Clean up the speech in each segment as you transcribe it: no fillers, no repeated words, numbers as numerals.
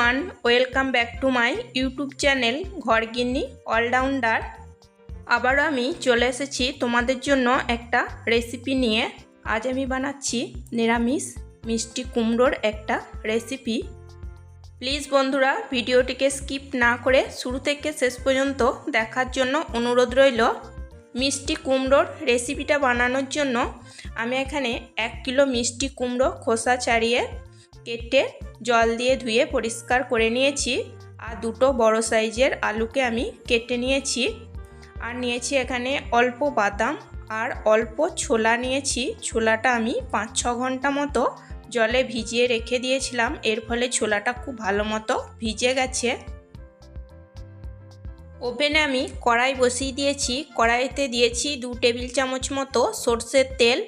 Everyone, welcome back to my YouTube channel Ghorginni allrounder. আবারও আমি চলে এসেছি তোমাদের জন্য একটা রেসিপি নিয়ে। আজ আমি বানাচ্ছি নিরামিষ মিষ্টি কুমড়োর একটা রেসিপি। প্লিজ বন্ধুরা, ভিডিওটিকে স্কিপ না করে শুরু থেকে শেষ পর্যন্ত দেখার জন্য অনুরোধ রইল। মিষ্টি কুমড়োর রেসিপিটা বানানোর জন্য আমি এখানে 1 কিলো মিষ্টি কুমড়ো খোসা ছাড়িয়ে কেটে জল দিয়ে ধুয়ে পরিষ্কার করে নিয়েছি। আর দুটো বড় সাইজের আলুকে আমি কেটে নিয়েছি। আর নিয়েছি এখানে অল্প বাদাম আর অল্প ছোলা নিয়েছি। ছোলাটা আমি 5-6 ঘন্টা মতো জলে ভিজিয়ে রেখে দিয়েছিলাম, এর ফলে ছোলাটা খুব ভালো মতো ভিজে গেছে। ওভেনে আমি কড়াই বসিয়ে দিয়েছি। কড়াইতে দিয়েছি 2 টেবিল চামচ মতো সর্ষের তেল।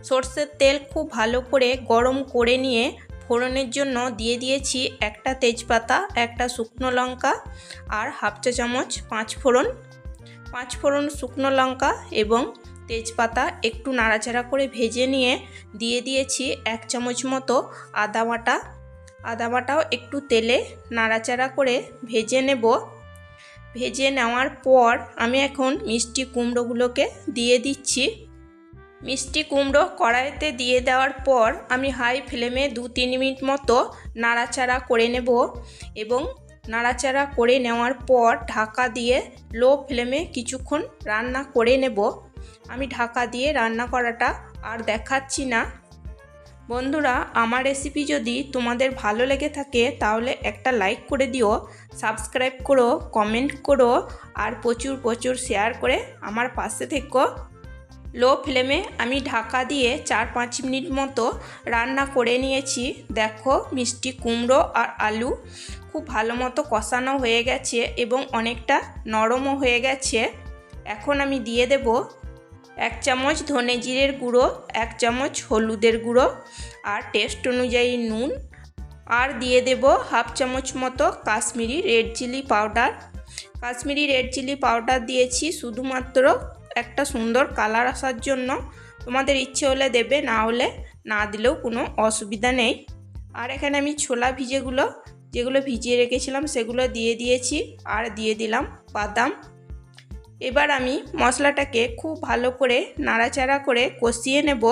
সর্ষের তেল খুব ভালো করে গরম করে নিয়ে ফোড়নের জন্য দিয়ে দিয়েছি একটা তেজপাতা, একটা শুকনো লঙ্কা আর হাফ চা চামচ 5 ফোড়ন শুকনো লঙ্কা এবং তেজপাতা একটু নাড়াচাড়া করে ভেজে নিয়ে দিয়ে দিয়েছি 1 চামচ মতো আদা বাটা। আদা বাটাও একটু তেলে নাড়াচাড়া করে ভেজে নেব। ভেজে নেওয়ার পর আমি এখন মিষ্টি কুমড়োগুলোকে দিয়ে দিচ্ছি। মিষ্টি কুমড়ো কড়াইতে দিয়ে দেওয়ার পর আমি হাই ফ্লেমে 2-3 মিনিট মতো নাড়াচাড়া করে নেব এবং নাড়াচাড়া করে নেওয়ার পর ঢাকা দিয়ে লো ফ্লেমে কিছুক্ষণ রান্না করে নেব। আমি ঢাকা দিয়ে রান্না করাটা আর দেখাচ্ছি না। বন্ধুরা, আমার রেসিপি যদি তোমাদের ভালো লেগে থাকে তাহলে একটা লাইক করে দিও, সাবস্ক্রাইব করো, কমেন্ট করো আর প্রচুর শেয়ার করে আমার পাশে থেকো। লো ফ্লেমে আমি ঢাকা দিয়ে 4-5 মিনিট মতো রান্না করে নিয়েছি। দেখো, মিষ্টি কুমড়ো আর আলু খুব ভালো মতো কষানো হয়ে গেছে এবং অনেকটা নরমও হয়ে গেছে। এখন আমি দিয়ে দেব 1 চামচ ধনে জিরের গুঁড়ো, 1 চামচ হলুদের গুঁড়ো আর টেস্ট অনুযায়ী নুন, আর দিয়ে দেব হাফ চামচ মতো Kashmiri red chilli powder. Kashmiri red chilli powder দিয়েছি শুধুমাত্র একটা সুন্দর কালার আসার জন্য। তোমাদের ইচ্ছে হলে দেবে, না হলে না দিলেও কোনো অসুবিধা নেই। আর এখানে আমি ছোলা যেগুলো ভিজিয়ে রেখেছিলাম সেগুলো দিয়ে দিয়েছি আর দিয়ে দিলাম বাদাম। এবার আমি মশলাটাকে খুব ভালো করে নাড়াচাড়া করে কষিয়ে নেব।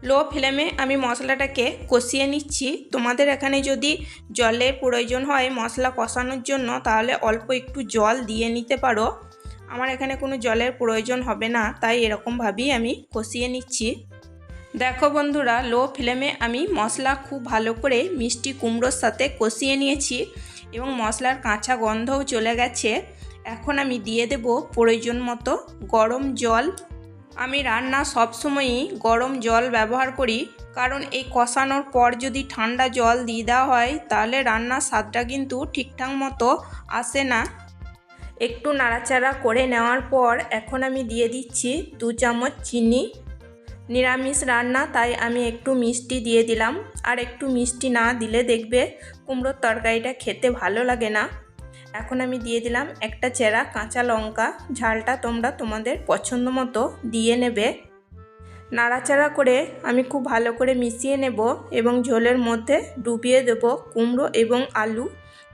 লো ফ্লেমে আমি মশলাটাকে কষিয়ে নিচ্ছি। তোমাদের এখানে যদি জলের প্রয়োজন হয় মশলা কষানোর জন্য তাহলে অল্প একটু জল দিয়ে নিতে পারো। আমার এখানে কোনো জলের প্রয়োজন হবে না, তাই এরকমভাবেই আমি কষিয়ে নিচ্ছি। দেখো বন্ধুরা, লো ফ্লেমে আমি মশলা খুব ভালো করে মিষ্টি কুমড়োর সাথে কষিয়ে নিয়েছি এবং মশলার কাঁচা গন্ধও চলে গেছে। এখন আমি দিয়ে দেব প্রয়োজন মতো গরম জল। আমি রান্না সবসময়ই গরম জল ব্যবহার করি, কারণ এই কষানোর পর যদি ঠান্ডা জল দিয়ে দেওয়া হয় তাহলে রান্নার স্বাদটা কিন্তু ঠিকঠাক মতো আসে না। একটু নাড়াচাড়া করে নেওয়ার পর এখন আমি দিয়ে দিচ্ছি 2 চামচ চিনি। নিরামিষ রান্না, তাই আমি একটু মিষ্টি দিয়ে দিলাম। আর একটু মিষ্টি না দিলে দেখবে কুমড়োর তরকারিটা খেতে ভালো লাগে না। এখন আমি দিয়ে দিলাম একটা চেরা কাঁচা লঙ্কা। ঝালটা তোমরা তোমাদের পছন্দ মতো দিয়ে নেবে। নাড়াচাড়া করে আমি খুব ভালো করে মিশিয়ে নেব এবং ঝোলের মধ্যে ডুবিয়ে দেব কুমড়ো এবং আলু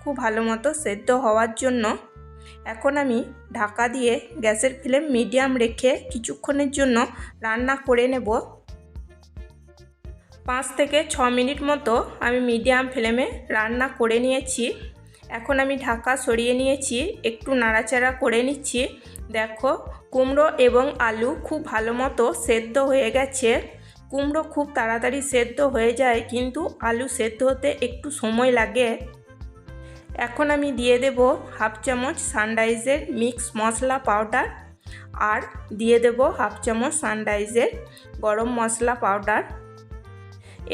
খুব ভালো মতো সেদ্ধ হওয়ার জন্য। এখন আমি ঢাকা দিয়ে গ্যাসের ফ্লেম মিডিয়াম রেখে কিছুক্ষণের জন্য রান্না করে নেব। 5 থেকে 6 মিনিট মতো আমি মিডিয়াম ফ্লেমে রান্না করে নিয়েছি। এখন আমি ঢাকা সরিয়ে নিয়েছি, একটু নাড়াচাড়া করে নিচ্ছি। দেখো, কুমড়ো এবং আলু খুব ভালো মতো সেদ্ধ হয়ে গেছে। কুমড়ো খুব তাড়াতাড়ি সেদ্ধ হয়ে যায়, কিন্তু আলু সেদ্ধ হতে একটু সময় লাগে। এখন আমি দিয়ে দেব হাফ চামচ সানরাইজের মিক্স মশলা পাউডার আর দিয়ে দেব হাফ চামচ সানরাইজের গরম মশলা পাউডার।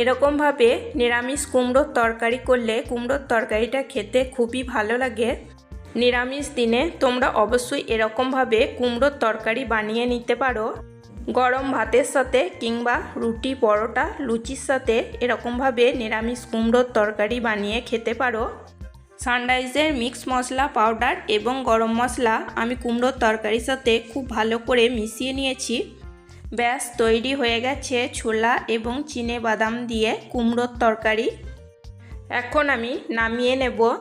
এরকমভাবে নিরামিষ কুমড়োর তরকারি করলে কুমড়োর তরকারিটা খেতে খুবই ভালো লাগে। নিরামিষ দিনে তোমরা অবশ্যই এরকমভাবে কুমড়োর তরকারি বানিয়ে নিতে পারো। গরম ভাতের সাথে কিংবা রুটি, পরোটা, লুচির সাথে এরকমভাবে নিরামিষ কুমড়োর তরকারি বানিয়ে খেতে পারো। সানরাইজের মিক্স মশলা পাউডার এবং গরম মশলা আমি কুমড়োর তরকারির সাথে খুব ভালো করে মিশিয়ে নিয়েছি। ব্যাস তৈরি হয়ে গেছে ছোলা এবং চিনে বাদাম দিয়ে কুমড়োর তরকারি। এখন আমি নামিয়ে নেব।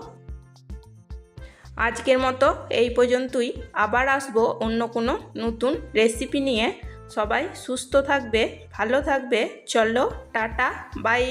আজকের মতো এই পর্যন্তই। আবার আসবো অন্য কোনো নতুন রেসিপি নিয়ে। সবাই সুস্থ থাকবে, ভালো থাকবে। চলো টাটা, বাই।